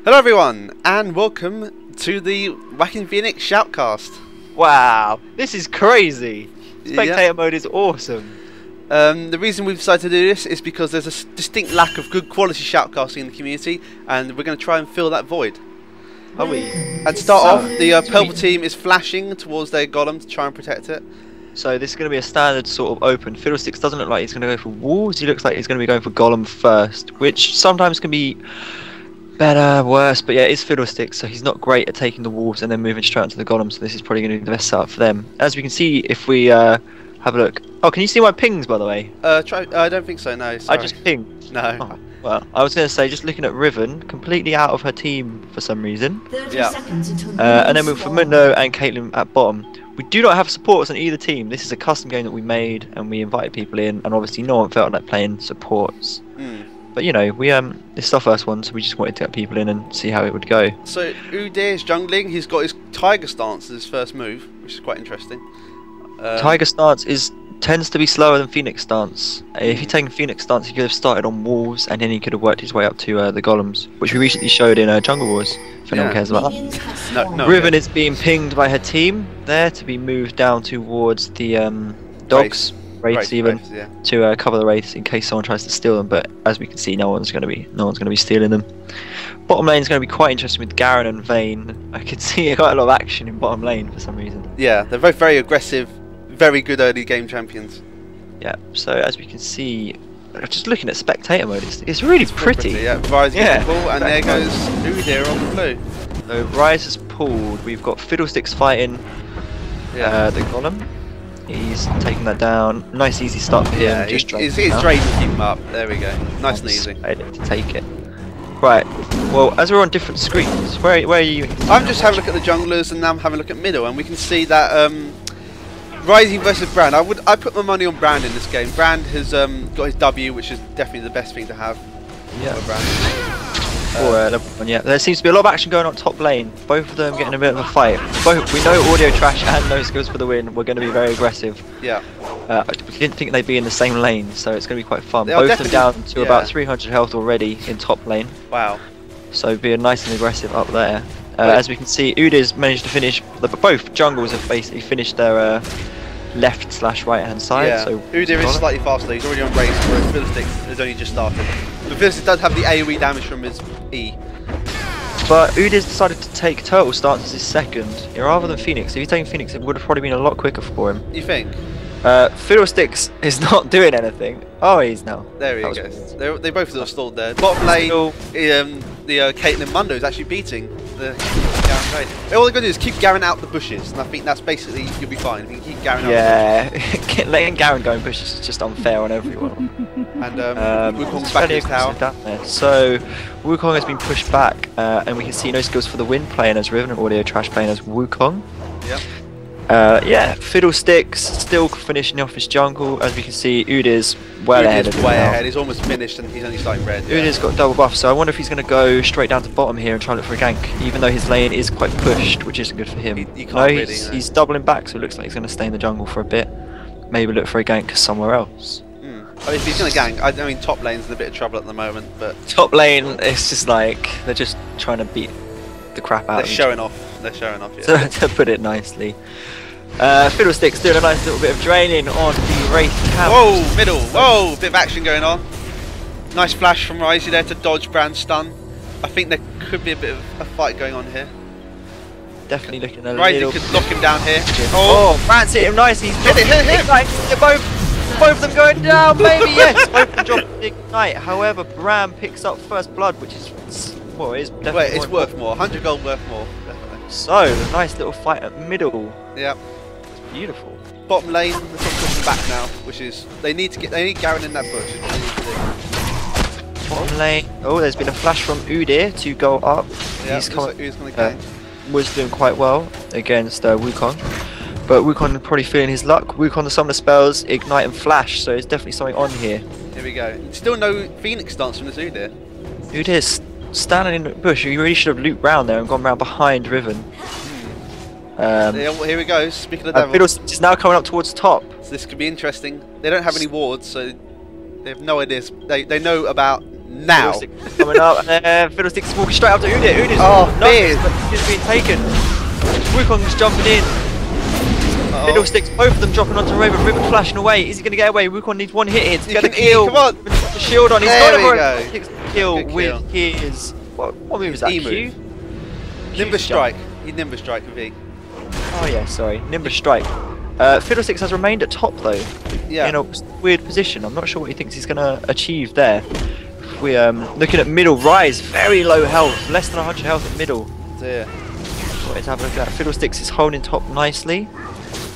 Hello everyone, and welcome to the WhackinPhoenix ShoutCast. Wow, this is crazy! Spectator mode is awesome. The reason we've decided to do this is because there's a distinct lack of good quality shoutcasting in the community, and we're going to try and fill that void. Are we? And to start off, the purple team is flashing towards their golem to try and protect it. So this is going to be a standard sort of open. Fiddlesticks doesn't look like he's going to go for wolves, he looks like he's going to be going for golem first, which sometimes can be better, worse, but yeah, it's Fiddlesticks, so he's not great at taking the wolves and then moving straight onto the golem, so this is probably going to be the best setup for them. As we can see, if we have a look... Oh, can you see my pings, by the way? I don't think so, no, sorry. I just pinged. No. Oh, well, I was going to say, just looking at Riven, completely out of her team for some reason. Yeah. And then for Mundo and Caitlyn at bottom. We do not have supports on either team. This is a custom game that we made, and we invited people in, and obviously no one felt like playing supports. But you know, this is our first one, so we just wanted to get people in and see how it would go. So Ude is jungling. He's got his tiger stance as his first move, which is quite interesting. Tiger stance tends to be slower than Phoenix stance. If you're taking Phoenix stance, he could have started on wolves, and then he could have worked his way up to the golems, which we recently showed in Jungle Wars. If anyone cares about that. No, Riven is being pinged by her team there to be moved down towards the dogs. Wraiths even to cover the wraiths in case someone tries to steal them, but as we can see, no one's going to be stealing them. Bottom lane is going to be quite interesting with Garen and Vayne. I can see quite a lot of action in bottom lane for some reason. Yeah, they're both very aggressive, very good early game champions. Yeah, so as we can see, just looking at spectator mode, it's really pretty. Yeah, Rise gets the ball, and there goes Udyr on the blue. So Rise has pulled. We've got Fiddlesticks fighting the golem. He's taking that down. Nice easy start for him. Yeah, he's Drake to keep him up. There we go. Nice and easy. To take it. Right. Well, as we're on different screens, where are you? I'm just having a look at the junglers, and now I'm having a look at middle, and we can see that Rising versus Brand. I put my money on Brand in this game. Brand has got his W, which is definitely the best thing to have. Yeah. Yeah, there seems to be a lot of action going on top lane. Both of them getting a bit of a fight. We know audio trash and no skills for the win. We're going to be very aggressive. Yeah. We didn't think they'd be in the same lane, so it's going to be quite fun. Both of them down to about 300 health already in top lane. Wow. So being nice and aggressive up there. As we can see, Udyr's managed to finish. Both jungles have basically finished their left/right hand side. Yeah. So Udyr is slightly faster. He's already on race, whereas Fiddlesticks has only just started. But Fiddlesticks does have the AoE damage from his E. But Udyr's decided to take Turtle stance as his second, rather than Phoenix. If he's taking Phoenix, it would have probably been a lot quicker for him. You think? Fiddlesticks is not doing anything. Oh, he's now. There he goes. They both sort of stalled there. Bottom lane, the Caitlyn Mundo is actually beating the Garen trade. All they're going to do is keep Garen out the bushes, and I think that's basically, you'll be fine. If you can keep Garen out the bushes. Letting Garen go in bushes is just unfair on everyone. And Wukong's back in his tower. So Wukong has been pushed back, and we can see no skills for the win playing as Riven and audio trash playing as Wukong. Yep. Yeah, Fiddlesticks still finishing off his jungle. As we can see, Udyr's well ahead of him now. He's almost finished and he's only starting red. Udyr's got double buff, so I wonder if he's going to go straight down to bottom here and try and look for a gank, even though his lane is quite pushed, which isn't good for him. He's doubling back, so it looks like he's going to stay in the jungle for a bit. Maybe look for a gank somewhere else. I mean, if he's going to gank, I mean, top lane's in a bit of trouble at the moment, but... Top lane, it's just like, they're just trying to beat the crap out of They're showing off, yeah. So, to put it nicely. Fiddlesticks doing a nice little bit of draining on the Wraith camp. Whoa, middle, whoa, bit of action going on. Nice flash from Risey there to dodge Brand's stun. I think there could be a bit of a fight going on here. Definitely looking a Risey little... could knock him down here. Oh, Brand's hit him nicely. He's hit him! They're both of them going down, maybe, yes! Both of them dropping Ignite. However, Brand picks up first blood, which is... Well, it is definitely Wait, it's worth more. 100 gold worth more, definitely. So, nice little fight at middle. Yep. Beautiful. Bottom lane, they're sort of pushing back now, which is they need Garen in that bush. Bottom lane. Oh, there's been a flash from Udyr to go up. Yeah, he's going to gank. Was doing quite well against Wukong, but Wukong probably feeling his luck. Wukong the summoner spells Ignite and Flash, so there's definitely something on here. Here we go. Still no Phoenix stance from this Udyr. Udyr's standing in the bush. You really should have looped round there and gone round behind Riven. Here we go, speaking of the devil. Fiddlesticks is now coming up towards top. So this could be interesting. They don't have any wards, so they have no ideas. They know about now. Fiddlesticks coming up, and Fiddlesticks walking straight up to Udyr. Udyr's being taken. Wukong's jumping in. Fiddlesticks, both of them dropping onto Riven. Riven flashing away. Is he going to get away? Wukong needs one hit here to get a kill. Come on. With the shield on. He's got a kill with his... What move is that? Q? Nimbus Strike. He Nimbus Strike with V. Oh yeah, sorry. Nimbus Strike. Fiddlesticks has remained at top though. Yeah. In a weird position. I'm not sure what he thinks he's going to achieve there. If we looking at middle, Rise, very low health. Less than 100 health at middle. Yeah. Wanted to have a look at that. Fiddlesticks is holding top nicely.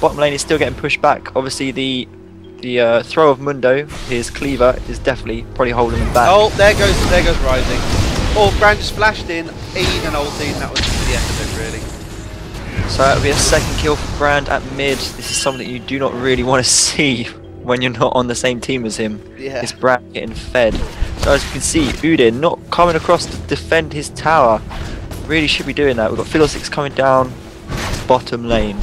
Bottom lane is still getting pushed back. Obviously the throw of Mundo, his cleaver, is definitely probably holding him back. Oh, there goes Rising. Oh, Brand just flashed in, E'd and ulti, and that was the end of it really. So that would be a second kill for Brand at mid. This is something you do not really want to see when you're not on the same team as him. Yeah. This Brand getting fed. So as you can see, Udyr not coming across to defend his tower. Really should be doing that. We've got Fiddlesticks coming down bottom lane.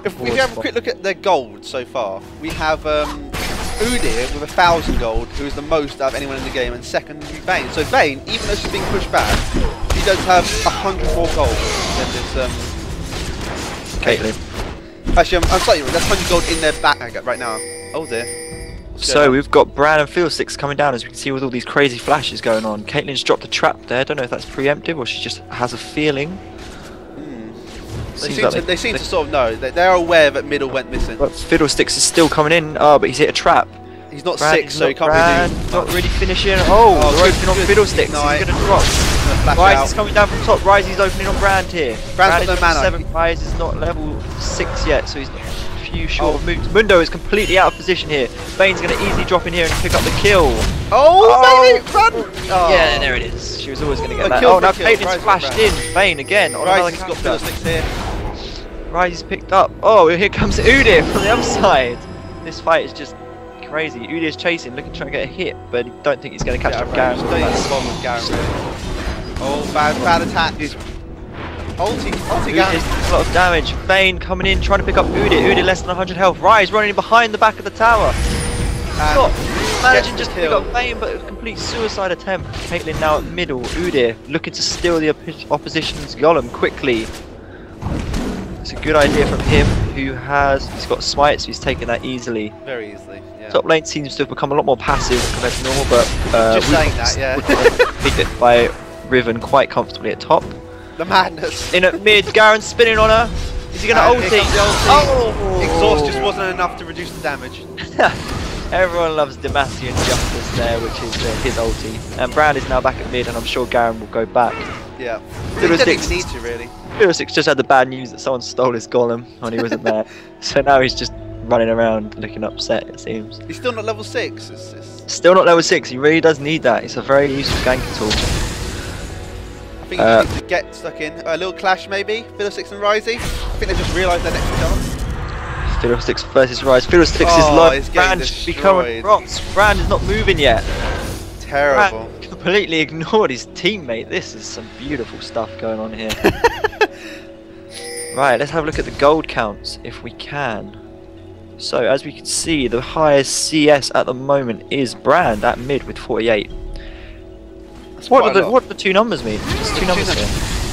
If we have a quick look at their gold so far, we have Udyr with 1,000 gold, who is the most out of anyone in the game, and second would be Vayne. So Vayne, even though she's being pushed back, she does have 100 more gold than this Caitlyn. Actually, I'm slightly wrong. That's 100 gold in their bag right now. Oh dear. So we've got Bran and Fiddlesticks coming down, as we can see with all these crazy flashes going on. Caitlyn's dropped a trap there. Don't know if that's preemptive or she just has a feeling. They seem to sort of know. They're aware that middle went missing. But Fiddlesticks is still coming in. Oh, but he's hit a trap. He's not sick, so he can't really do. Not really finishing. Oh, they're opening on Fiddlesticks. He's going to drop. Rise is coming down from top. Rise is opening on Brand here. Brand's got no mana. 7. Rise is not level 6 yet, so he's a few short of moves. Mundo is completely out of position here. Vayne's going to easily drop in here and pick up the kill. Oh, baby, run! Oh. Yeah, there it is. She was always going to get that. Oh, now Caitlyn's flashed in. Vayne again on another counter. Rise has got Fiddlesticks here. Rise is picked up. Oh, here comes Udyr from the other side. This fight is just crazy. Udyr's chasing, looking to try and get a hit, but I don't think he's going to catch up Garen. Oh, bad attack. Ulti Garen. A lot of damage. Vayne coming in, trying to pick up Udyr. Udyr less than 100 health. Rise running behind the back of the tower. Managing just to pick up Vayne, but a complete suicide attempt. Caitlyn now at middle. Udyr looking to steal the opposition's golem quickly. It's a good idea from him, he's got smite, so he's taken that easily. Very easily, yeah. Top lane seems to have become a lot more passive compared to normal, but just saying that, yeah. Beat it by Riven quite comfortably at top. The madness. In at mid, Garen spinning on her. Is he going to ulti? Oh! Exhaust just wasn't enough to reduce the damage. Everyone loves Demacian Justice there, which is his ulti. And Brand is now back at mid, and I'm sure Garen will go back. Yeah. They don't even need to, really. Fiddlesticks just had the bad news that someone stole his golem when he wasn't there. So now he's just running around looking upset, it seems. He's still not level 6. Still not level 6, he really does need that. It's a very useful ganking tool. I think he needs to get stuck in. A little clash maybe, Fiddlesticks and Risey. I think they just realised their next chance. Fiddlesticks versus Rise. Fiddlesticks is low. Brand should be coming across. Brand is not moving yet. Terrible. Brand completely ignored his teammate. This is some beautiful stuff going on here. Right, let's have a look at the gold counts if we can. So as we can see, the highest CS at the moment is Brand at mid with 48. What do the two numbers mean? There's two numbers here.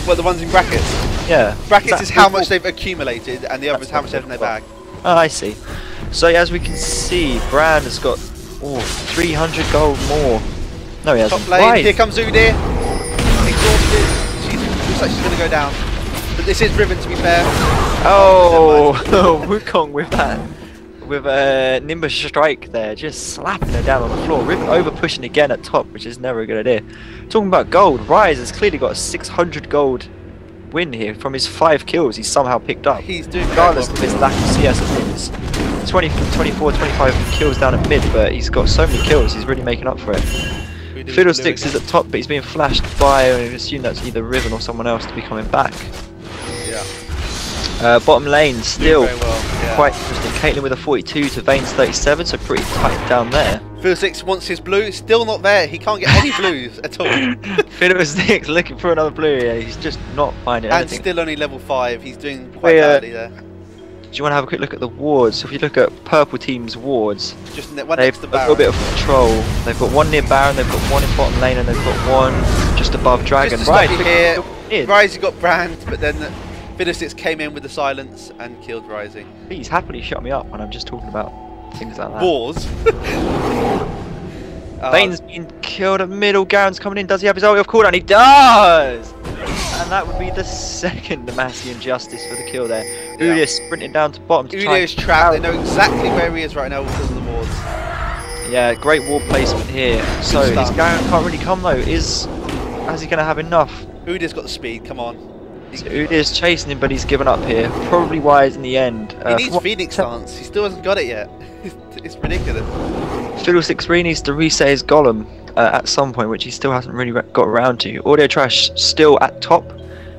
Well, the ones in brackets? Yeah. Brackets is how much they've accumulated, and the other is how much they have in their bag. Oh, I see. So as we can see, Brand has got 300 gold more. No, he hasn't. Top lane, here comes Udyr. Exhausted. Looks like she's going to go down. But this is Riven, to be fair. Oh, Wukong with that. With a Nimbus Strike there, just slapping her down on the floor. Riven over pushing again at top, which is never a good idea. Talking about gold, Rise has clearly got a 600 gold win here from his 5 kills he's somehow picked up. He's doing regardless of his lack of CS at mid. 24, 25 kills down at mid, but he's got so many kills, he's really making up for it. Fiddlesticks is at top, but he's being flashed by, and I assume that's either Riven or someone else to be coming back. Yeah. Bottom lane still yeah. quite interesting. Caitlyn with a 42 to Vayne's 37, so pretty tight down there. Fiddlesticks wants his blue, still not there. He can't get any blues at all. Fiddlesticks looking for another blue, yeah, he's just not finding anything. And still only level 5. He's doing quite badly there. you want to have a quick look at the wards? So if you look at purple team's wards, Just one they've next to got a Baron. little bit of control. They've got one near Baron, they've got one in bottom lane, and they've got one just above Dragon. Just to stop you here, Rise got Brand, but then Fiddlesticks came in with the silence and killed Rising. Please happily shut me up when I'm just talking about things like that. Wars. Bane's been killed at middle. Garen's coming in. Does he have his ulti off cooldown? He does! And that would be the second Demacian Justice for the kill there. Yeah. Udyr sprinting down to bottom to try. Udyr's trapped. They know exactly where he is right now because of the wards. Yeah, great ward placement here. So his Garen can't really come though. Is he going to have enough? Udyr's got the speed. Come on. So Udyr's chasing him, but he's given up here. Probably wise in the end. He needs Phoenix dance. He still hasn't got it yet. It's ridiculous. Fiddlesticks really needs to reset his golem at some point, which he still hasn't really got around to. Audio Trash still at top,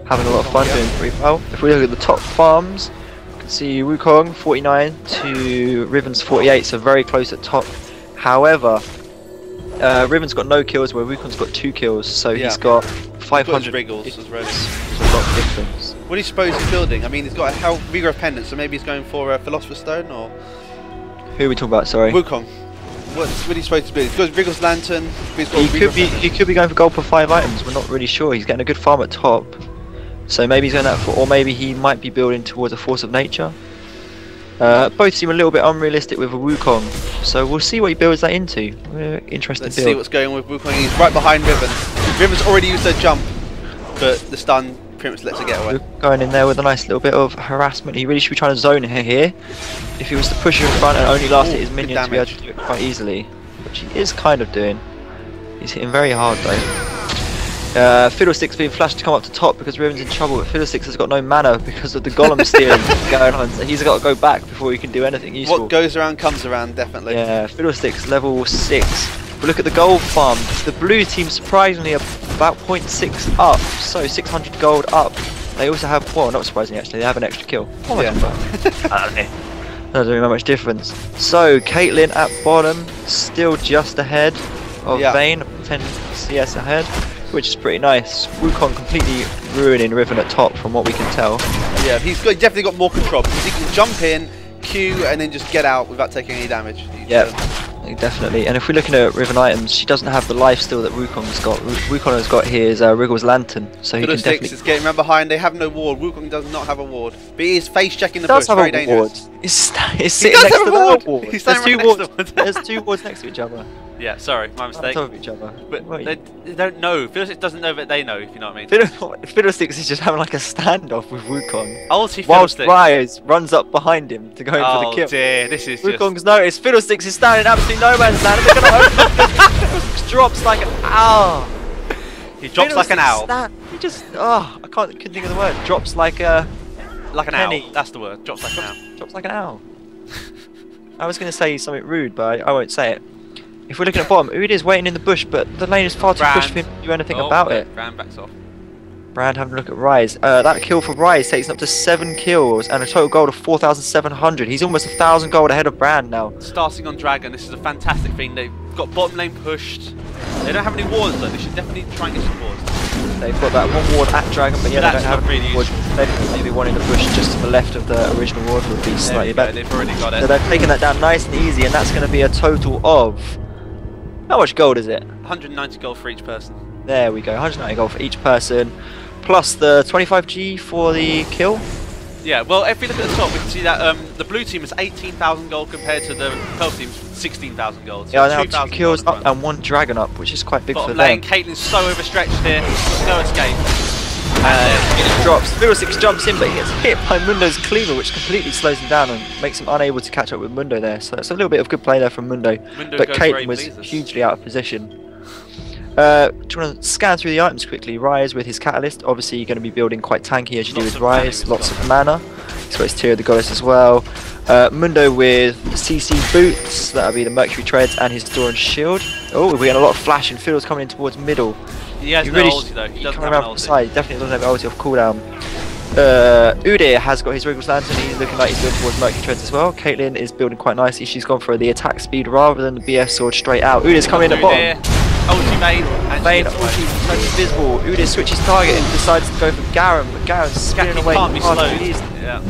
having a lot of fun doing pretty well. If we look at the top farms, you can see Wukong 49 to Riven's 48, so very close at top. However, Riven's got no kills, where Wukong's got 2 kills, so he's got 500 Wriggles as well. It's a lot of difference. What do you suppose he's building? I mean, he's got a Vigor of Pendant, so maybe he's going for a Philosopher's Stone, or Who are we talking about? Sorry. Wukong. What are you supposed to be? He's got Wriggle's Lantern. He's got He could be going for gold for 5 items. We're not really sure. He's getting a good farm at top, so maybe he's going that for, or maybe he might be building towards a Force of Nature. Both seem a little bit unrealistic with a Wukong, so we'll see what he builds that into. Interesting. Let's build. see what's going on with Wukong. He's right behind Riven. Riven's already used her jump, but the stun pretty much lets her get away. Going in there with a nice little bit of harassment. He really should be trying to zone her here. If he was to push her in front and only last hit his minions to be able to do it quite easily, which he is kind of doing. He's hitting very hard though. Fiddlesticks being flashed to come up to top because Riven's in trouble, but Fiddlesticks has got no mana because of the golem stealing going on, so he's got to go back before he can do anything useful. What goes around comes around, definitely. Yeah, Fiddlesticks level 6. But look at the gold farm. The blue team surprisingly are about 0.6 up, so 600 gold up. They also have, well, not surprisingly actually, they have an extra kill. Oh yeah. I don't know. Doesn't really make much difference. So Caitlyn at bottom, still just ahead of Vayne, 10 CS ahead, which is pretty nice. Wukong completely ruining Riven at top from what we can tell. Yeah, he's definitely got more control because he can jump in, Q, and then just get out without taking any damage. Yep. Definitely, and if we're looking at Riven items, she doesn't have the life steal that Wukong's got. Wukong has got his Wriggle's Lantern, so he can definitely... is getting around behind, they have no ward. Wukong does not have a ward, but he is face checking the bush, very dangerous. He's sitting next to the ward. He's standing right next to the There's 2 wards next to each other. Yeah, sorry, my mistake. On top of each other. But they don't know. Fiddlesticks doesn't know that they know, if you know what I mean. Fiddlesticks is just having like a standoff with Wukong. Ulti whilst Fiddlesticks. Rise runs up behind him to go in for the kill. Oh dear, this is Wukong's noticed. Fiddlesticks is standing in absolute no man's land. And they're gonna Fiddlesticks drops like an owl. He drops like an owl. He just couldn't think of the word. Drops like a penny. Owl. That's the word. Drops like an owl. Drops like an owl. I was gonna say something rude, but I won't say it. If we're looking at bottom, Udyr's waiting in the bush, but the lane is far too pushed for him to do anything about it. Brand backs off. Brand having a look at Rise. That kill for Rise takes him up to 7 kills and a total gold of 4,700. He's almost 1,000 gold ahead of Brand now. Starting on Dragon, this is a fantastic thing. They've got bottom lane pushed. They don't have any wards though. They should definitely try and get some wards. They've got that 1 ward at Dragon, but yeah, they don't have really ward. Maybe one in the bush just to the left of the original ward would be slightly better. They've already got it. So they've taken that down nice and easy, and that's going to be a total of... How much gold is it? 190 gold for each person. There we go, 190 gold for each person, plus the 25G for the kill. Yeah, well, if we look at the top, we can see that the blue team is 18,000 gold compared to the purple team's 16,000 gold. So yeah, now 2 kills up and 1 dragon up, which is quite big for them. Caitlyn's so overstretched here, no escape. It drops. Fiddlesticks jumps in, but he gets hit by Mundo's cleaver, which completely slows him down and makes him unable to catch up with Mundo there. So that's a little bit of good play there from Mundo. But Caitlyn was hugely out of position. Do you want to scan through the items quickly? Rise with his catalyst, obviously you're going to be building quite tanky as you do with Rise. Lots of mana. He's got his Tear of the Goddess as well. Mundo with CC boots, that'll be the Mercury Treads, and his Door and Shield. Oh, we're getting a lot of flash, and Fiddle's coming in towards middle. He has no ulti though. He doesn't have an ulti. Side. Definitely doesn't have ulti off cooldown. Udyr has got his Wriggle's Lantern. He's looking like he's building towards Mercury Treads as well. Caitlyn is building quite nicely. She's gone for the attack speed rather than the BF sword straight out. Udyr's coming in at bottom. Ulti Vayne. Vayne ulti turns invisible. Udyr switches target and decides to go for Garen, but Garen's spinning away. Can't be slowed. Yeah.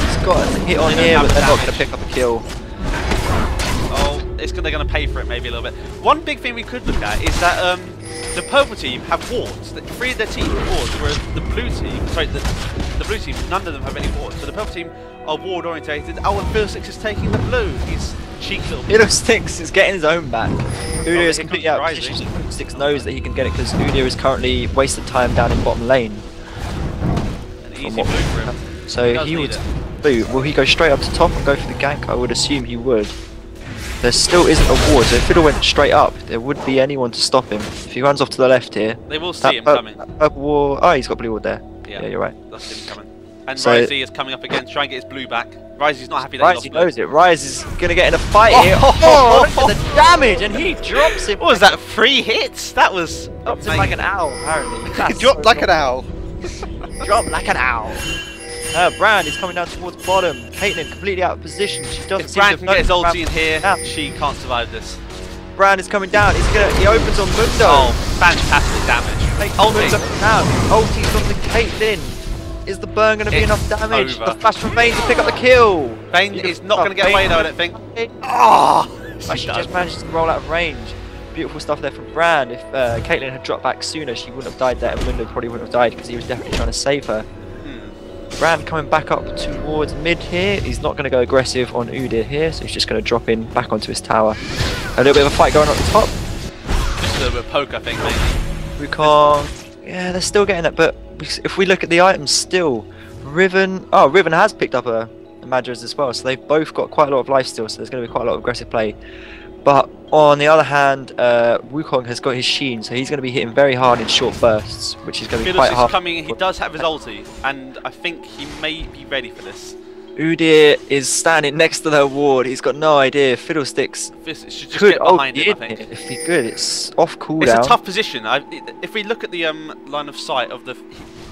He's got a hit on here, but they're not going to pick up a kill. Oh, they're going to pay for it maybe a little bit. One big thing we could look at is that the purple team have wards. 3 of their team have wards, whereas the blue team, sorry, the blue team, none of them have any wards. So the purple team are ward orientated. Oh, and Fiddlesticks is taking the blue. He's cheeky little. Fiddlesticks is getting his own back. Udyr is completely out of position. Fiddlesticks knows that he can get it because Udyr is currently wasted time down in bottom lane. An easy blue for him. So he would boot. Will he go straight up to top and go for the gank? I would assume he would. There still isn't a ward, so if Fiddle went straight up, there would be anyone to stop him. If he runs off to the left here, they will see him coming. Purple ward. Oh, he's got blue ward there. Yeah, you're right. That's him coming. And so, Risey is coming up again to try and get his blue back. Risey's not happy that he lost blue. Ryze knows it. Ryze is going to get in a fight here. Oh, look at the damage, and he drops him. What was that, 3 hits? That was... Dropped him like an owl, apparently. He dropped like an owl. Dropped like an owl. Brand is coming down towards bottom. Caitlyn completely out of position. She doesn't if seem Brand to can get his ulti in here, she can't survive this. Brand is coming down. He opens on Mundo. Oh, fantastic damage. Ulti down. Ulti from the Caitlyn. Is the burn going to be enough damage? Over. The flash from Vayne to pick up the kill. Vayne is not going to get away though, I don't think. She just managed to roll out of range. Beautiful stuff there from Brand. If Caitlyn had dropped back sooner, she wouldn't have died there, and Mundo probably wouldn't have died because he was definitely trying to save her. Brand coming back up towards mid here. He's not going to go aggressive on Udyr here, so he's just going to drop in back onto his tower. A little bit of a fight going on at the top. Just a little bit of poke, I think, maybe. Wukong, yeah, they're still getting it, but if we look at the items still, Riven has picked up a Madras as well, so they've both got quite a lot of life still, so there's going to be quite a lot of aggressive play. But on the other hand, Wukong has got his Sheen, so he's going to be hitting very hard in short bursts, which is going to be quite hard. He does have his ulti, and I think he may be ready for this. Udyr is standing next to their ward. He's got no idea. Fiddlesticks should just get behind him, I think. If he could, it's off cooldown. It's a tough position. If we look at the line of sight of the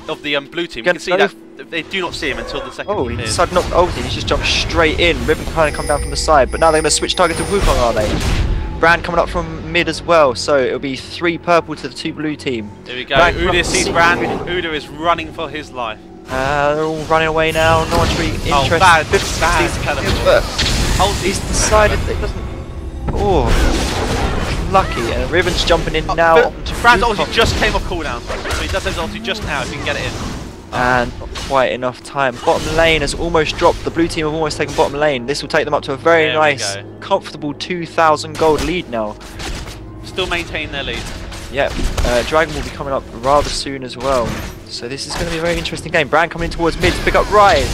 blue team, you can see that they do not see him until the second. Oh, he decided not to ulti. He's just jumped straight in. Riven kind of come down from the side, but now they're going to switch target to Wukong, are they? Brand coming up from mid as well, so it'll be 3 purple to the 2 blue team. There we go. Udyr sees Brand. Udyr is running for his life. They're all running away now. No one's really interested. Oh, bad teleport. He's decided that he doesn't. Oh, lucky. And Riven's jumping in now. Brand's ulti just came off cooldown, so he does his ulti just now if he can get it in. And not quite enough time. Bottom lane has almost dropped. The blue team have almost taken bottom lane. This will take them up to a very nice, comfortable 2,000 gold lead now. Still maintaining their lead. Yep. Dragon will be coming up rather soon as well. So this is going to be a very interesting game. Brand coming in towards mid to pick up Ryze.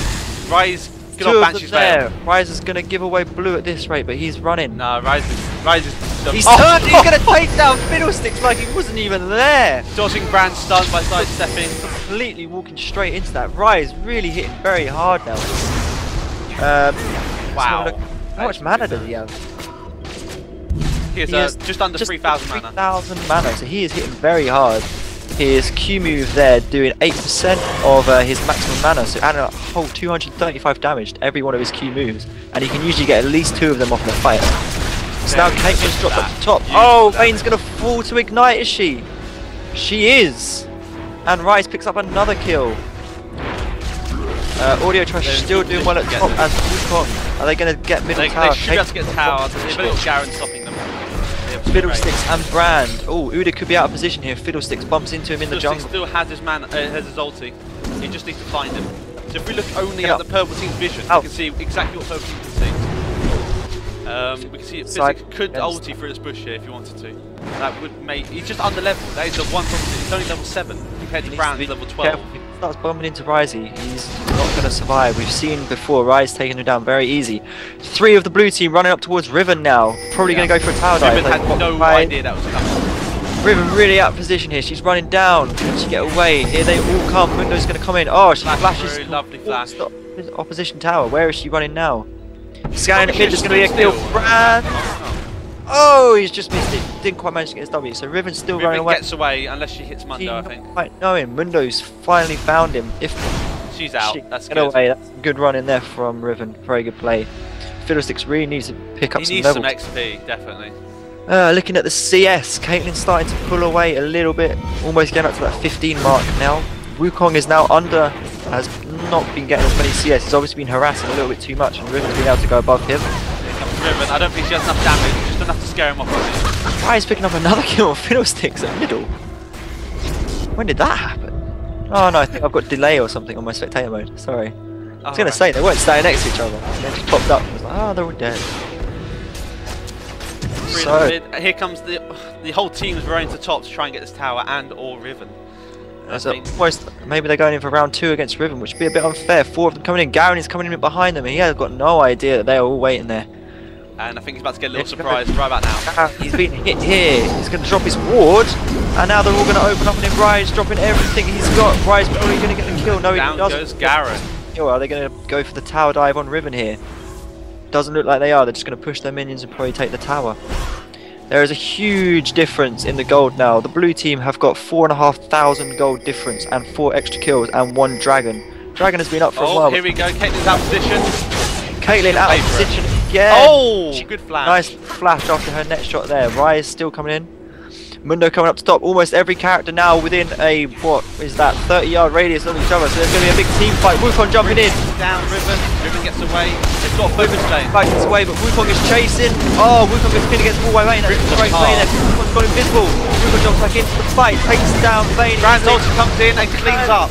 Ryze, good old Banshee's there. Ryze is going to give away blue at this rate, but he's running. No, Ryze is... He's turned, he's going to take down Fiddlesticks like he wasn't even there. Dodging Brand stun by sidestepping. Completely walking straight into that. Ryze really hitting very hard now. Wow. How much mana does he have? He has just under 3,000 mana. 3,000 mana, so he is hitting very hard. His Q move there doing 8% of his maximum mana, so adding a whole 235 damage to every one of his Q moves, and he can usually get at least 2 of them off the fight. So now Caitlyn's dropped up the top. Oh, Vayne's gonna fall to ignite, is she? She is! And Ryze picks up another kill. Audio Trash is still doing well at top as Wukong. Are they gonna get middle tower? They should be able to get the tower. They've got Garen stopping them. Fiddlesticks and Brand. Oh, Udyr could be out of position here. Fiddlesticks bumps into him in the jungle. Still has his ulti. He just needs to find him. So if we look only at the purple team's vision, we can see exactly what purple team can see. We can see Fiddlesticks could ulti through this bush here if you wanted to. That would make... He's just under level. That is the one problem. He's only level 7 compared to Brand's level 12. If he starts bumping into Ryze, he's not going to survive. We've seen before Ryze taking him down very easy. 3 of the blue team running up towards Riven now. Probably going to go for a tower dive. Riven had no idea that was coming. Riven really out of position here. She's running down. Can she get away? Here they all come. Mundo's going to come in. Oh, she flashes. Lovely flash. Opposition tower. Where is she running now? Scanning at mid. There's going to be a kill. Brand. Oh, he's just missed it. Didn't quite manage to get his W. So Riven's still running away. Gets away unless she hits Mundo, I think. Quite knowing. Mundo's finally found him. If she's out, that's good. Away. That's a good run in there from Riven. Very good play. Fiddlesticks really needs to pick up some levels. He needs some XP, definitely. Looking at the CS, Caitlyn's starting to pull away a little bit. Almost getting up to that 15 mark now. Wukong is now under. Has not been getting as many CS. He's obviously been harassing a little bit too much, and Riven's been able to go above him. Here comes Riven. I don't think she has enough damage, just enough to scare him off. Why is picking up another kill on Fiddlesticks at middle? When did that happen? Oh no, I think I've got delay or something on my spectator mode. Sorry. I was going to say, they weren't standing next to each other. They just popped up and I was like, oh, they're all dead. So, here comes the whole team's running to top to try and get this tower and or Riven. Almost, maybe they're going in for round 2 against Riven, which would be a bit unfair. 4 of them coming in. Garen is coming in behind them and he has got no idea that they're all waiting there. And I think he's about to get a little surprise right about now. He's been hit here. He's going to drop his ward. And now they're all going to open up on him. Rise dropping everything he's got. Rise probably going to get the kill. No, he doesn't. Down goes Garen. Are they going to go for the tower dive on Riven here? Doesn't look like they are. They're just going to push their minions and probably take the tower. There is a huge difference in the gold now. The blue team have got 4,500 gold difference and 4 extra kills and 1 dragon. Dragon has been up for a while. Here we go. Caitlyn's out of position. Caitlyn out of position again. Oh, good flash. Nice flash after her net shot there. Rise still coming in. Mundo coming up to top. Almost every character now within a, what is that, 30-yard radius of each other. So there's going to be a big team fight. Wukong jumping in. Down Riven. Riven gets away. They've got a focus lane. Gets away, but Wukong is chasing. Oh, Wukong is pinned against Wallway Vayne. That's a great play there. Wukong's got invisible. Wukong jumps back into the fight. Takes down Vayne. Brand's ulti comes in and cleans up.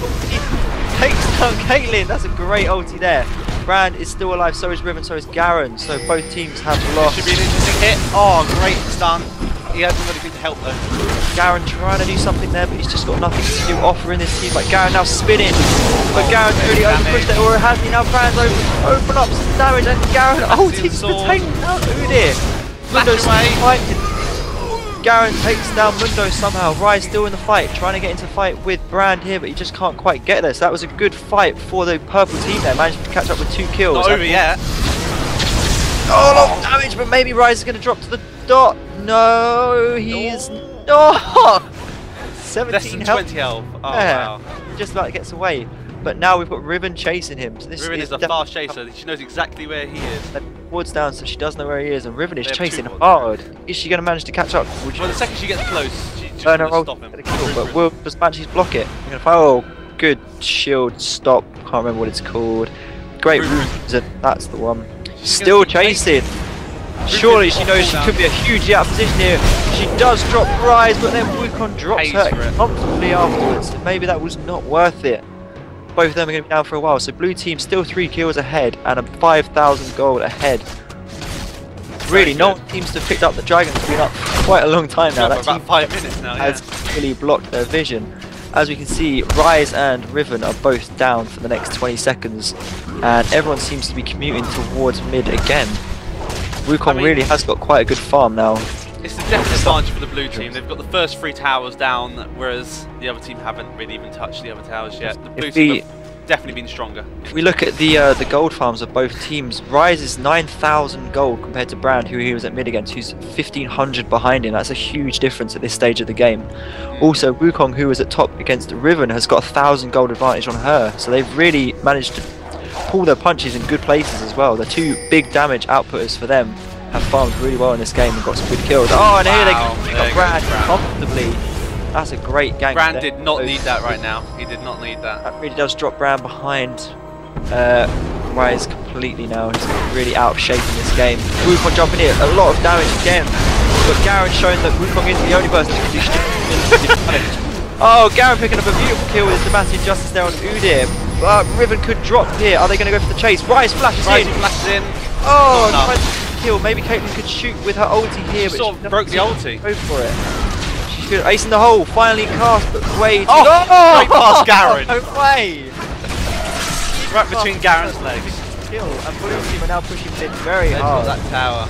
Takes down Caitlyn. That's a great ulti there. Brand is still alive, so is Riven, so is Garen. So both teams have lost. Should be an interesting hit. Oh, great stun. He hasn't got anything to help though. Garen trying to do something there, but he's just got nothing to do offering this team. But Garen now spinning. But Garen's really overpushed it, or has he now? Brand's open up some damage, and Garen ultis to take down Udyr. Mundo's fighting. Garen takes down Mundo somehow. Rise still in the fight, trying to get into the fight with Brand here, but he just can't quite get there. So that was a good fight for the purple team there. Managed to catch up with 2 kills. Not over yet. Oh, a lot of damage, but maybe Rise is going to drop to the dot. No, he's not. 17 Less than health. 20 health. Oh, yeah. wow. Just about gets away. But now we've got Riven chasing him. So this Riven is a fast chaser. She knows exactly where he is. Ward's down, so she does know where he is, and Riven is They have chasing 2 wards. hard. Is she going to manage to catch up? Well, the second she gets close, she just Burn her wants to ult, stop him. get a kill, but will just manage to block it. Oh, good shield stop. Can't remember what it's called. Great Rune, that's the one. Still chasing. Surely she knows she could be a hugely out of position here. She does drop Rise, but then Wukong drops her comfortably afterwards. Maybe that was not worth it. Both of them are going to be down for a while. So blue team still 3 kills ahead and a 5,000 gold ahead. Really, no one seems to have picked up the Dragon's been up for quite a long time now. That about 5 minutes now. has really blocked their vision. As we can see, Rise and Riven are both down for the next 20 seconds, and everyone seems to be commuting towards mid again. Wukong really has got quite a good farm now. It's a definite advantage for the blue team. They've got the first 3 towers down, whereas the other team haven't really even touched the other towers yet. The blue team have definitely been stronger. If we look at the gold farms of both teams, Rise is 9,000 gold compared to Brand, who he was at mid against, who's 1,500 behind him. That's a huge difference at this stage of the game. Also, Wukong, who was at top against Riven, has got 1,000 gold advantage on her. So they've really managed to pull their punches in good places as well. The 2 big damage outputters for them have farmed really well in this game and got some good kills. Oh, and here they got Brand comfortably. That's a great gank. Brand did not need that right now. He did not need that. That really does drop Brand behind Rise completely now. He's really out of shape in this game. Wukong jumping in, a lot of damage again. But Garen showing that Wukong isn't the only person who can do damage. Oh, Garen picking up a beautiful kill with the massive justice there on Udyr. Riven could drop here. Are they going to go for the chase? Rise flashes in. Oh, trying to kill. Maybe Caitlyn could shoot with her ulti here, but sort of broke the ulti. Go for it. She's good. Ace in the hole. Finally cast, but way too right past Garen. No way. Right between Garen's legs. Kill. And blue team are now pushing mid very hard. That tower.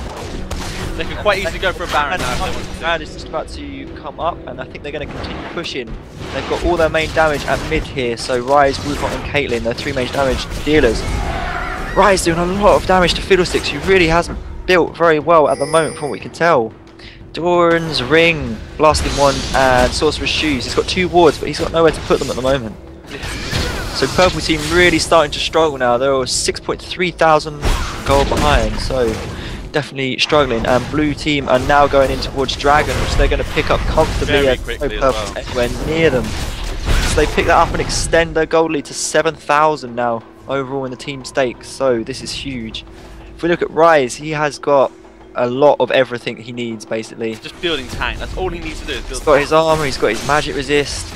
They could quite easily go for a Baron now. Brand is just about to come up, and I think they're going to continue pushing. They've got all their main damage at mid here, so Rise, Wukong and Caitlyn, their 3 main damage dealers. Rise doing a lot of damage to Fiddlesticks, who really hasn't built very well at the moment from what we can tell. Doran's Ring, Blasting Wand and Sorcerer's Shoes. He's got 2 wards, but he's got nowhere to put them at the moment. So purple team really starting to struggle now. They're 6.3 thousand gold behind, so definitely struggling. And blue team are now going in towards Dragon, which they're going to pick up comfortably. Very quickly as well. Anywhere near them. So they pick that up and extend their gold lead to 7,000 now overall in the team stakes. So this is huge. If we look at Rise, he has got a lot of everything he needs basically. Just building tank. That's all he needs to do. Is build He's got his armor. He's got his magic resist.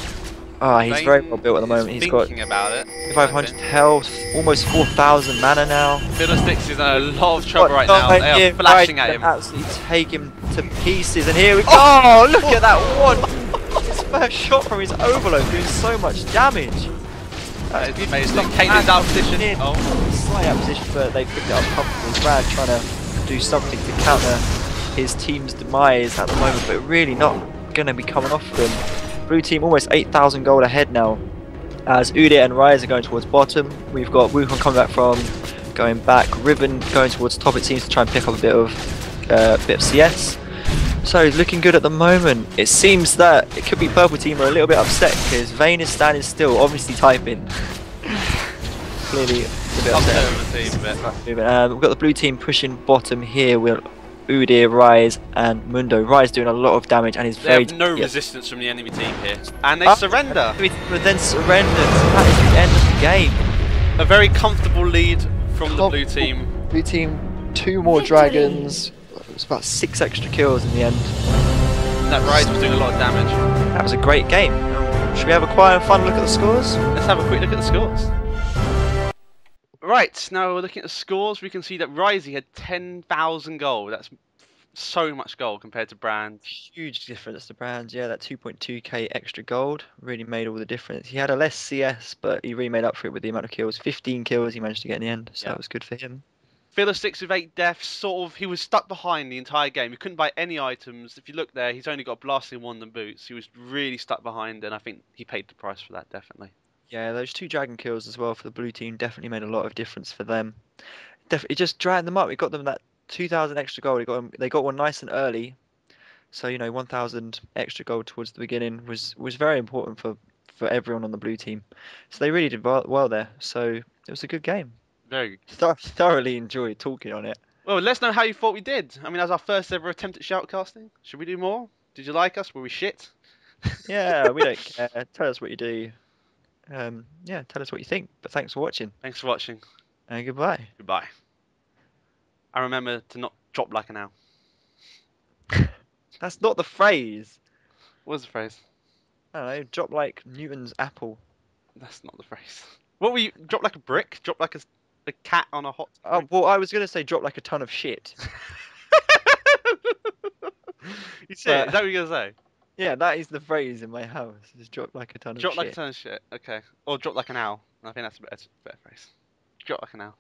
Ah, he's very well built at the moment. He's got about it. 500 health, almost 4,000 mana now. Fiddlesticks is in a lot of trouble right now. They are flashing at him. Absolutely take him to pieces. And here we go. Oh, look at that one! His first shot from his overload doing so much damage. That is amazing. Caitlin's out of position. Oh. Slight out of position, but they picked it up comfortably. Brad trying to do something to counter his team's demise at the moment, but really not going to be coming off for him. Blue team almost 8,000 gold ahead now, as Udyr and Rise are going towards bottom. We've got Wukong coming back from going back, Riven going towards top. It seems to try and pick up a bit of CS. So looking good at the moment. It seems that it could be purple team are a little bit upset because Vayne is standing still, obviously typing. Clearly a bit upset. We've got the blue team pushing bottom here with Udyr, Rise and Mundo. Rise doing a lot of damage and is very... They have no resistance from the enemy team here. And they surrender. But then surrender. That is the end of the game. A very comfortable lead from the blue team. Blue team, 2 more dragons. It was about 6 extra kills in the end. That Rise was doing a lot of damage. That was a great game. Should we have a quiet and fun look at the scores? Let's have a quick look at the scores. Right, now we're looking at the scores. We can see that Risey had 10,000 gold. That's so much gold compared to Brand. Huge difference to Brand. Yeah, that 2.2k extra gold really made all the difference. He had a less CS, but he really made up for it with the amount of kills. 15 kills he managed to get in the end, so that was good for him. Fiddlesticks with 8 deaths, sort of, he was stuck behind the entire game. He couldn't buy any items. If you look there, he's only got blasting wand and boots. He was really stuck behind, and I think he paid the price for that, definitely. Yeah, those 2 dragon kills as well for the blue team definitely made a lot of difference for them. It just dragged them up. It got them that 2,000 extra gold. They got one nice and early. So, you know, 1,000 extra gold towards the beginning was very important for everyone on the blue team. So they really did well there. So it was a good game. Very good. Thoroughly enjoyed talking on it. Well, let us know how you thought we did. I mean, that was our first ever attempt at shoutcasting. Should we do more? Did you like us? Were we shit? Yeah, we don't care. Tell us what you do. Yeah, tell us what you think. But thanks for watching. Thanks for watching. And goodbye. Goodbye. And remember to not drop like an owl. That's not the phrase. What's the phrase? I don't know, drop like Newton's apple. That's not the phrase. What were you? Drop like a brick? Drop like a cat on a hot... Oh, well, I was going to say drop like a ton of shit. You see it? Is that what you're going to say? Yeah, that is the phrase in my house. Is drop like a ton of shit. Drop like a ton of shit. Okay. Or drop like an owl. I think that's a better phrase. Drop like an owl.